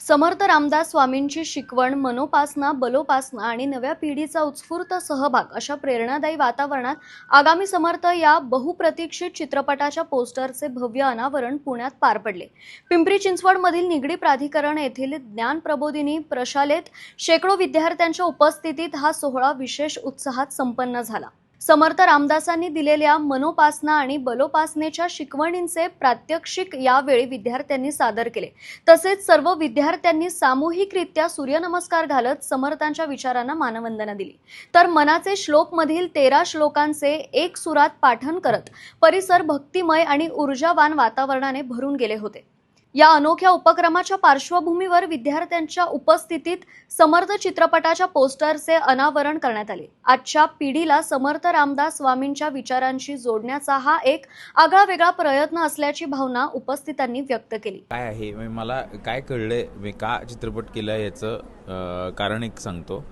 समर्थ रामदास स्वामींची शिकवण, मनोपासना, बलोपासना आणि नव्या पिढीचा उत्स्फूर्त सहभाग अशा प्रेरणादायी वातावरणात आगामी समर्थ या बहुप्रतीक्षित चित्रपटाच्या पोस्टरचे भव्य अनावरण पुण्यात पार पडले. पिंपरी चिंचवडमधील निगडी प्राधिकरण येथील ज्ञान प्रबोधिनी प्रशालेत शेकडो विद्यार्थ्यांच्या उपस्थितीत हा सोहळा विशेष उत्साहात संपन्न झाला. समर्थ रामदासांनी दिलेल्या मनोपासना आणि बलोपासनेच्या शिकवणींचे प्रात्यक्षिक यावेळी विद्यार्थ्यांनी सादर केले. तसेच सर्व विद्यार्थ्यांनी सामूहिकरित्या सूर्यनमस्कार घालत समर्थांच्या विचारांना मानवंदना दिली. तर मनाचे श्लोक मधील 13 श्लोकांचे एक सुरात पाठन करत परिसर भक्तिमय आणि ऊर्जावान वातावरणाने भरून गेले होते. या अनोख्या उपक्रमाच्या पार्श्वभूमीवर विद्यार्थ्यांच्या उपस्थितीत समर्थ चित्रपटाच्या पोस्टरचे अनावरण करण्यात आले. आजच्या पिढीला समर्थ रामदास स्वामींच्या विचारांशी जोडण्याचा हा एक आगळावेगळा प्रयत्न असल्याची भावना उपस्थितांनी व्यक्त केली. काय आहे मला काय कळलंय, मी का चित्रपट केला याचं कारण एक सांगतो.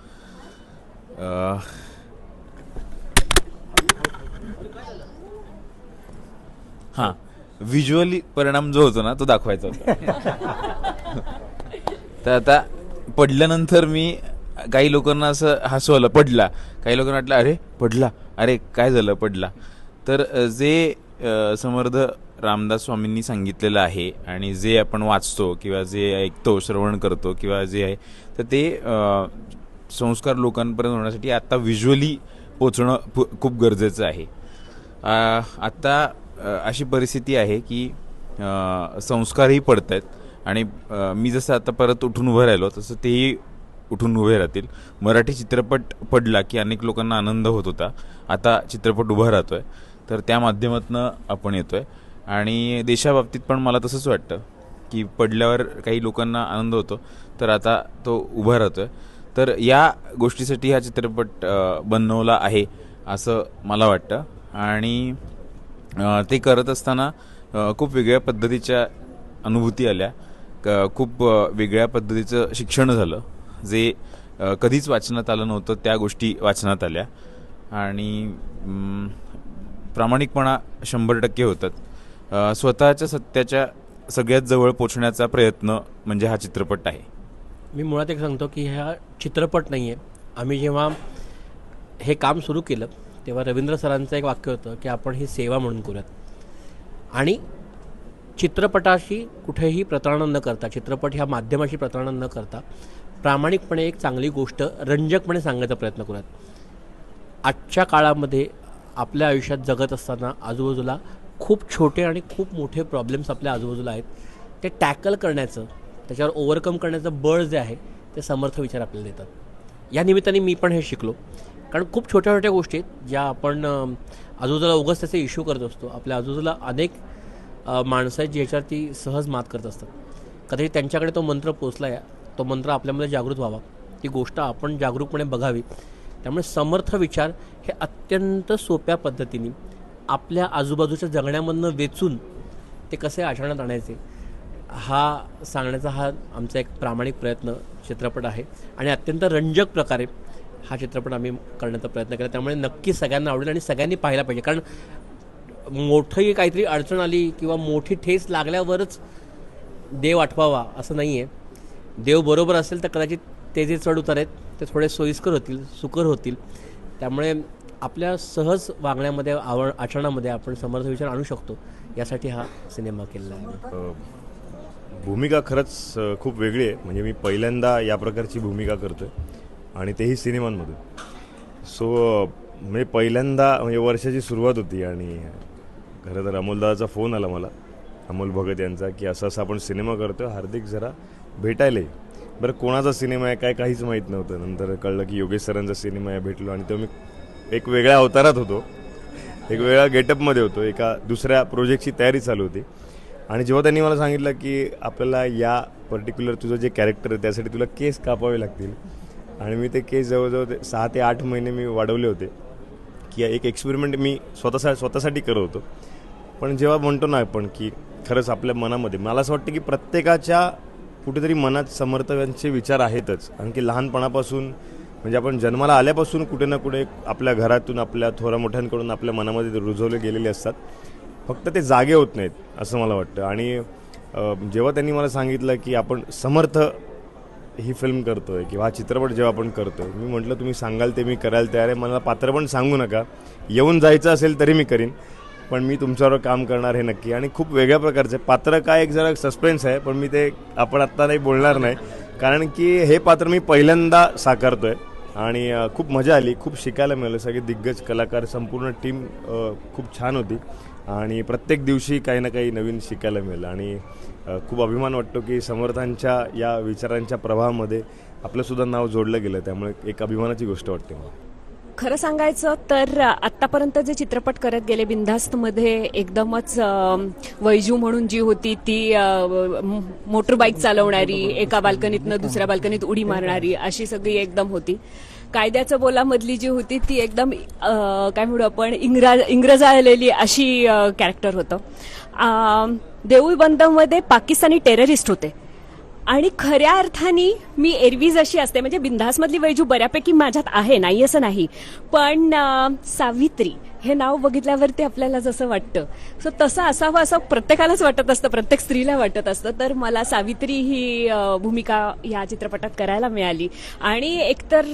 हां, व्हिज्युअली परिणाम जो होतो ना तो दाखवायचा होता. तर आता पडल्यानंतर मी काही लोकांना असं हसवलं, पडला. काही लोकांना वाटलं अरे पडला, अरे काय झालं पडला. तर जे समर्थ रामदास स्वामींनी सांगितलेलं आहे आणि जे आपण वाचतो किंवा जे ऐकतो, श्रवण करतो किंवा जे आहे, तर ते संस्कार लोकांपर्यंत होण्यासाठी आता व्हिज्युअली पोचणं खूप गरजेचं आहे. आता अशी परिस्थिती आहे की संस्कारही पडत आहेत आणि मी जसं आता परत उठून उभं राहिलो तसं तेही उठून उभे राहतील. मराठी चित्रपट पडला की अनेक लोकांना आनंद होत होता, आता चित्रपट उभा राहतोय, तर त्या माध्यमातून आपण येतोय. आणि देशाबाबतीत पण मला तसंच वाटतं की पडल्यावर काही लोकांना आनंद होतो, तर आता तो उभा राहतोय. तर या गोष्टीसाठी हा चित्रपट बनवला आहे असं मला वाटतं. आणि ते करत असताना खूप वेगळ्या पद्धतीच्या अनुभूती आल्या, खूप वेगळ्या पद्धतीचं शिक्षण झालं, जे कधीच वाचनात आलं नव्हतं त्या गोष्टी वाचनात आल्या. आणि प्रामाणिकपणा 100% होतात. स्वतःच्या सत्याच्या सगळ्यात जवळ पोचण्याचा प्रयत्न म्हणजे हा चित्रपट आहे. मी मुळात एक सांगतो की हा चित्रपट नाही आहे. आम्ही जेव्हा हे काम सुरू केलं तेव्हा रवींद्र सरांचं एक वाक्य होतं की आपण ही सेवा म्हणून करूयात. आणि चित्रपटाशी कुठेही प्रतारणा न करता, चित्रपट ह्या माध्यमाशी प्रतारणा न करता प्रामाणिकपणे एक चांगली गोष्ट रंजकपणे सांगायचा प्रयत्न करूयात. आजच्या काळामध्ये आपल्या आयुष्यात जगत असताना आजूबाजूला खूप छोटे आणि खूप मोठे प्रॉब्लेम्स आपल्या आजूबाजूला आहेत. ते टॅकल करण्याचं, त्याच्यावर ओव्हरकम करण्याचं बळ जे आहे ते समर्थ विचार आपल्याला देतात. या निमित्ताने मी पण हे शिकलो. कारण खूप छोट्या छोट्या गोष्टी आहेत ज्या आपण आजूबाजूला उगाच त्याचे इश्यू करत असतो. आपल्या आजूबाजूला अनेक माणसं आहेत ज्याच्यावरती सहज मात करत असतात. कधी त्यांच्याकडे तो मंत्र पोचला आहे, तो मंत्र आपल्यामध्ये जागृत व्हावा, ती गोष्ट आपण जागरूकपणे बघावी. त्यामुळे समर्थ विचार हे अत्यंत सोप्या पद्धतीने आपल्या आजूबाजूच्या जगण्यामधनं वेचून ते कसे आचरणात आणायचे हा सांगण्याचा हा आमचा एक प्रामाणिक प्रयत्न चित्रपट आहे. आणि अत्यंत रंजक प्रकारे हा चित्रपट आम्ही करण्याचा प्रयत्न केला. त्यामुळे नक्की सगळ्यांना आवडेल आणि सगळ्यांनी पाहायला पाहिजे. कारण मोठंही काहीतरी अडचण आली किंवा मोठी ठेस लागल्यावरच देव आठवावा असं नाही आहे. देव बरोबर असेल तर कदाचित ते जे चढ उतार आहेत ते थोडे सोयीस्कर होतील, सुकर होतील. त्यामुळे आपल्या सहज वागण्यामध्ये, आचरणामध्ये आपण समर्थ विचार आणू शकतो, यासाठी हा सिनेमा केलेला आहे. भूमिका खरंच खूप वेगळी आहे. म्हणजे मी पहिल्यांदा या प्रकारची भूमिका करतो आहे आणि तेही सिनेमांमधून. सो म्हणजे पहिल्यांदा म्हणजे वर्षाची सुरुवात होती आणि खरं तर अमोलदादाचा फोन आला मला, अमोल भगत यांचा, की असं असं आपण सिनेमा करतो आहे, हार्दिक जरा भेटायला ये. बरं कोणाचा सिनेमा आहे काय काहीच माहीत नव्हतं. नंतर कळलं की योगेश सरांचा सिनेमा आहे. भेटलो आणि तो मी एक वेगळ्या अवतारात होतो, एक वेगळ्या गेटअपमध्ये होतो, एका दुसऱ्या प्रोजेक्टची तयारी चालू होती. आणि जेव्हा त्यांनी मला सांगितलं की आपल्याला या पर्टिक्युलर तुझं जे कॅरेक्टर आहे त्यासाठी तुला केस कापावे लागतील, आणि मी ते केस जवळजवळ 6 ते 8 महिने मी वाढवले होते, की एक एक्सपेरिमेंट मी स्वतःसाठी करत होतो. पण जेव्हा म्हणतो ना आपण की खरंच आपल्या मनामध्ये, मला असं वाटतं की प्रत्येकाच्या कुठेतरी मनात समर्थांचे विचार आहेतच. आणखी लहानपणापासून म्हणजे आपण जन्माला आल्यापासून कुठे ना कुठे आपल्या घरातून, आपल्या थोरा मोठ्यांकडून आपल्या मनामध्ये रुजवले गेलेले असतात. फक्त ते जागे होत नाहीत असं मला वाटतं. आणि जेव्हा त्यांनी मला सांगितलं की आपण समर्थ ही फिल्म करतोय किंवा हा चित्रपट जेव्हा आपण करतोय, मी म्हटलं तुम्ही सांगाल ते मी करायला तयार आहे, मला पात्र पण सांगू नका, येऊन जायचं असेल तरी मी करीन, पण मी तुमच्यावर काम करणार हे नक्की. आणि खूप वेगळ्या प्रकारचे पात्र, काय एक जरा सस्पेन्स आहे, पण मी ते आपण आत्ता नाही बोलणार नाही, कारण की हे पात्र मी पहिल्यांदा साकारतोय आणि खूप मजा आली, खूप शिकायला मिळालं. सगळे दिग्गज कलाकार, संपूर्ण टीम खूप छान होती आणि प्रत्येक दिवशी काही ना काही नवीन शिकायला मिळालं आणि खूप अभिमान वाटतो की समर्थांच्या या विचारांच्या प्रवाहामध्ये आपलंसुद्धा नाव जोडलं गेलं, त्यामुळे एक अभिमानाची गोष्ट वाटते मला. खरं सांगायचं तर आत्तापर्यंत जे चित्रपट करत गेले, बिनधास्तमध्ये एकदमच वैजू म्हणून जी होती ती मोटरबाईक चालवणारी, एका बाल्कनीतनं दुसऱ्या बाल्कनीत उडी मारणारी, अशी सगळी एकदम होती. कायद्याचं बोलामधली जी होती ती एकदम काय म्हणू आपण इंग्रजा आलेली अशी कॅरेक्टर होतं. देऊळ बंदमध्ये पाकिस्तानी टेररिस्ट होते आणि खऱ्या अर्थाने मी एरवी जशी असते, म्हणजे बिनधास्तमधली वैजू बऱ्यापैकी माझ्यात आहे, नाही असं नाही, पण सावित्री हे नाव बघितल्यावरती आपल्याला जसं वाटतं सो तसं असावं असं प्रत्येकालाच वाटत असतं, प्रत्येक स्त्रीला वाटत असतं. तर मला सावित्री ही भूमिका या चित्रपटात करायला मिळाली आणि एकतर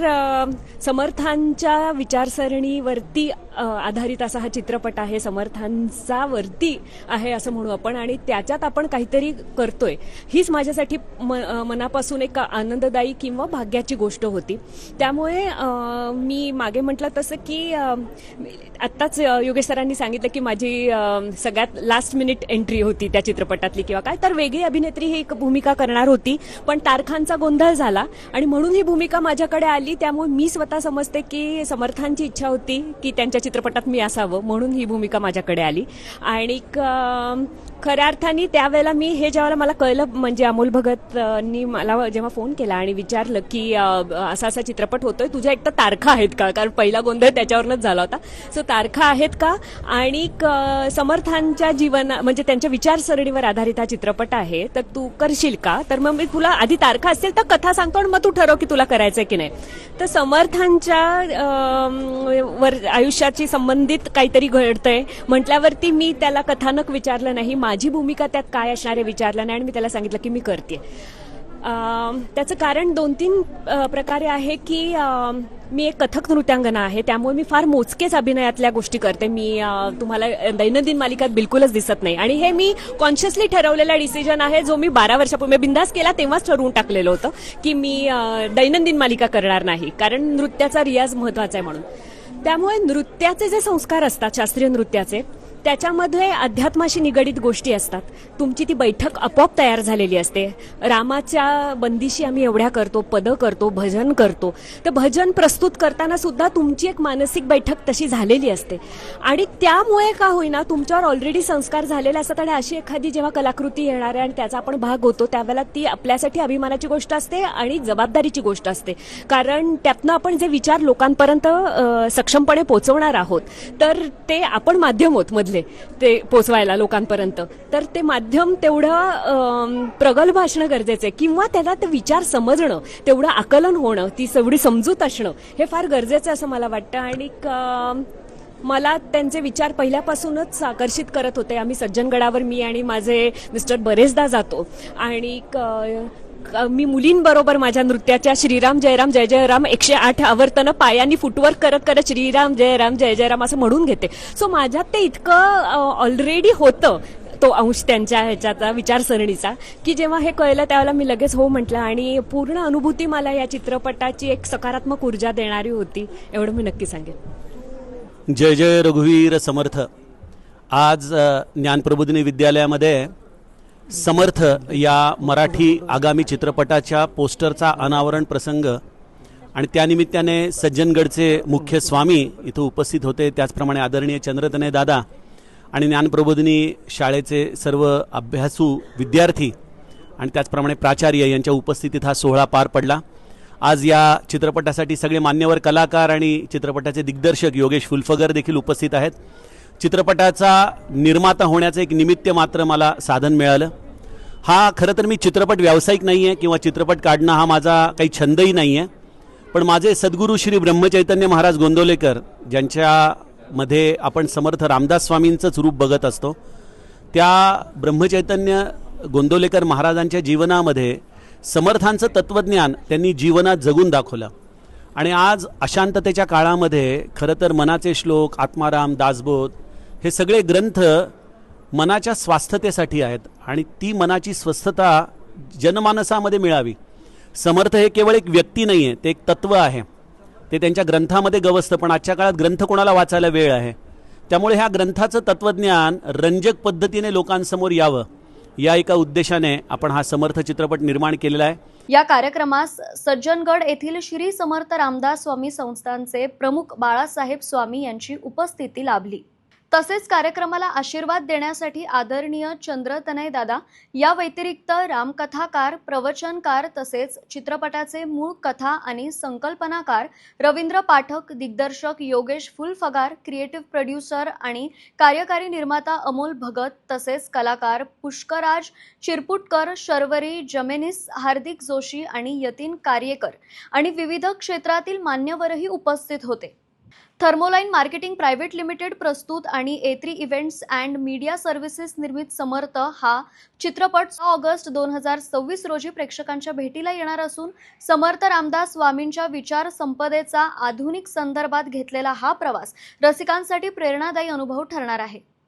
समर्थांच्या विचारसरणीवरती आधारित असा हा चित्रपट आहे, समर्थांचा वरती आहे असं म्हणू आपण, आणि त्याच्यात आपण काहीतरी करतोय हीच माझ्यासाठी मनापासून एक आनंददायी किंवा भाग्याची गोष्ट होती. त्यामुळे मी मागे म्हटलं तसं की आत्ताच योगेश सरांनी सांगितलं की माझी सगळ्यात लास्ट मिनिट एंट्री होती त्या चित्रपटातली किंवा काय, तर वेगळी अभिनेत्री ही एक भूमिका करणार होती, पण तारखांचा गोंधळ झाला आणि म्हणून ही भूमिका माझ्याकडे आली. त्यामुळे मी स्वतः समजते की समर्थांची इच्छा होती की त्यांच्या चित्रपटात मी असावं, म्हणून ही भूमिका माझ्याकडे आली. आणि खऱ्या अर्थाने त्यावेळेला मी हे जेव्हा मला कळलं, म्हणजे अमोल भगतनी मला जेव्हा फोन केला आणि विचारलं की असा असा चित्रपट होतोय, तुझ्या एक तर तारखा आहेत का, कारण पहिला गोंधळ त्याच्यावरच झाला होता, सो तारखा आहेत का आणि समर्थांच्या म्हणजे त्यांच्या विचारसरणीवर आधारित हा चित्रपट आहे, तर तू करशील का. तर मग मी तुला आधी तारखा असतील तर कथा सांगतो आणि मग तू ठरव की तुला करायचंय की नाही. तर समर्थांच्या आयुष्याची संबंधित काहीतरी घडतंय म्हटल्यावरती मी त्याला कथानक विचारलं नाही, माझी भूमिका त्यात काय असणार आहे विचारलं नाही आणि मी त्याला सांगितलं की मी करते. त्याचं कारण 2-3 प्रकारे आहे की मी एक कथक नृत्यांगना आहे, त्यामुळे मी फार मोजकेच अभिनयातल्या गोष्टी करते. मी तुम्हाला दैनंदिन मालिकात बिलकुलच दिसत नाही आणि हे मी कॉन्शियसली ठरवलेला डिसिजन आहे, जो मी 12 वर्षापूर्वी बिंदास केला तेव्हाच ठरवून टाकलेलं होतं की मी दैनंदिन मालिका करणार नाही, कारण नृत्याचा रियाज महत्वाचा आहे म्हणून. त्यामुळे नृत्याचे जे संस्कार असतात, शास्त्रीय नृत्याचे, त्याच्यामध्ये अध्यात्माशी निगडीत गोष्टी असतात. तुमची ती बैठक आपोआप तयार झालेली असते. रामाच्या बंदिशी आम्ही एवढ्या करतो, पदं करतो, भजन करतो, तर भजन प्रस्तुत करताना सुद्धा तुमची एक मानसिक बैठक तशी झालेली असते आणि त्यामुळे का होईना तुमच्यावर ऑलरेडी संस्कार झालेले असतात आणि अशी एखादी जेव्हा कलाकृती येणार आहे आणि त्याचा आपण भाग होतो, त्यावेळेला ती आपल्यासाठी अभिमानाची गोष्ट असते आणि जबाबदारीची गोष्ट असते, कारण त्यातनं आपण जे विचार लोकांपर्यंत सक्षमपणे पोहोचवणार आहोत, तर ते आपण माध्यम होत मधले ते पोचवायला लोकांपर्यंत, तर ते माध्यम तेवढं प्रगल्भ असणं गरजेचं आहे किंवा त्याला ते विचार समजणं, तेवढं आकलन होणं, ती तेवढी समजूत असणं हे फार गरजेचं असं मला वाटतं. आणि मला त्यांचे विचार पहिल्यापासूनच आकर्षित करत होते. आम्ही सज्जनगडावर मी आणि माझे मिस्टर बरेचदा जातो आणि मी मुलींबरोबर माझ्या नृत्याच्या श्रीराम जयराम जय जय राम 108 आवर्तनं पायांनी फुटवर्क करत करत श्रीराम जय जय राम असं म्हणून घेते. सो माझ्यात ते इतकं ऑलरेडी होतं, तो अंश त्यांच्या ह्याच्याचा विचारसरणीचा, की जेव्हा हे कळलं त्यावेळेला मी लगेच हो म्हटलं आणि पूर्ण अनुभूती मला या चित्रपटाची एक सकारात्मक ऊर्जा देणारी होती, एवढं मी नक्की सांगेन. जय जय रघुवीर समर्थ. आज ज्ञानप्रबोधिनी विद्यालयामध्ये समर्थ या मराठी आगामी चित्रपटाच्या पोस्टरचा अनावरण प्रसंग आणि त्यानिमित्ताने सज्जनगडचे मुख्य स्वामी इथं उपस्थित होते, त्याचप्रमाणे आदरणीय चंद्रतनय दादा आणि ज्ञानप्रबोधिनी शाळेचे सर्व अभ्यासू विद्यार्थी आणि त्याचप्रमाणे प्राचार्य यांच्या उपस्थितीत हा सोहळा पार पडला. आज या चित्रपटासाठी सगळे मान्यवर कलाकार आणि चित्रपटाचे दिग्दर्शक योगेश फुलफगर देखील उपस्थित आहेत. चित्रपटाचा निर्माता होण्याचं एक निमित्त मात्र मला साधन मिळालं. हा खरं तर मी चित्रपट व्यावसायिक नाही आहे किंवा चित्रपट काढणं हा माझा काही छंदही नाही आहे, पण माझे सद्गुरू श्री ब्रह्मचैतन्य महाराज गोंदवलेकर ज्यांच्यामध्ये आपण समर्थ रामदास स्वामींचंच रूप बघत असतो, त्या ब्रह्मचैतन्य गोंदवलेकर महाराजांच्या जीवनामध्ये समर्थांचं तत्त्वज्ञान त्यांनी जीवनात जगून दाखवलं. आणि आज अशांततेच्या काळामध्ये खरं तर मनाचे श्लोक, आत्माराम, दासबोध हे सगळे ग्रंथ मनाच्या स्वास्थतेसाठी आहेत आणि ती मनाची स्वस्थता जनमानसामध्ये मिळावी. समर्थ हे केवळ एक व्यक्ती नाही आहे, ते एक तत्त्व आहे. ते त्यांच्या ग्रंथामध्ये गवसतं, पण आजच्या काळात ग्रंथ कोणाला वाचायला वेळ आहे. त्यामुळे ह्या ग्रंथाचं तत्त्वज्ञान रंजक पद्धतीने लोकांसमोर यावं या एका उद्देशाने आपण हा समर्थ चित्रपट निर्माण केलेला आहे. या कार्यक्रमास सज्जनगड येथील श्री समर्थ रामदास स्वामी संस्थानचे प्रमुख बाळासाहेब स्वामी यांची उपस्थिती लाभली. तसेच कार्यक्रमाला आशीर्वाद देण्यासाठी आदरणीय चंद्रतनय दादा या व्यतिरिक्त रामकथाकार, प्रवचनकार तसेच चित्रपटाचे मूळ कथा आणि संकल्पनाकार रवींद्र पाठक, दिग्दर्शक योगेश फुलफगार, क्रिएटिव्ह प्रोड्युसर आणि कार्यकारी निर्माता अमोल भगत तसेच कलाकार पुष्कराज चिरपुटकर, शर्वरी जमेनिस, हार्दिक जोशी आणि यतीन कार्यकर आणि विविध क्षेत्रातील मान्यवरही उपस्थित होते. थर्मोलाइन मार्केटिंग प्रायव्हेट लिमिटेड प्रस्तुत आणि A3 events and media services निर्मित समर्थ हा चित्रपट 6 ऑगस्ट 2026 रोजी प्रेक्षकांच्या भेटीला येणार असून समर्थ रामदास स्वामींच्या विचार संपदेचा आधुनिक संदर्भात घेतलेला हा प्रवास रसिकांसाठी प्रेरणादायी अनुभव ठरणार आहे.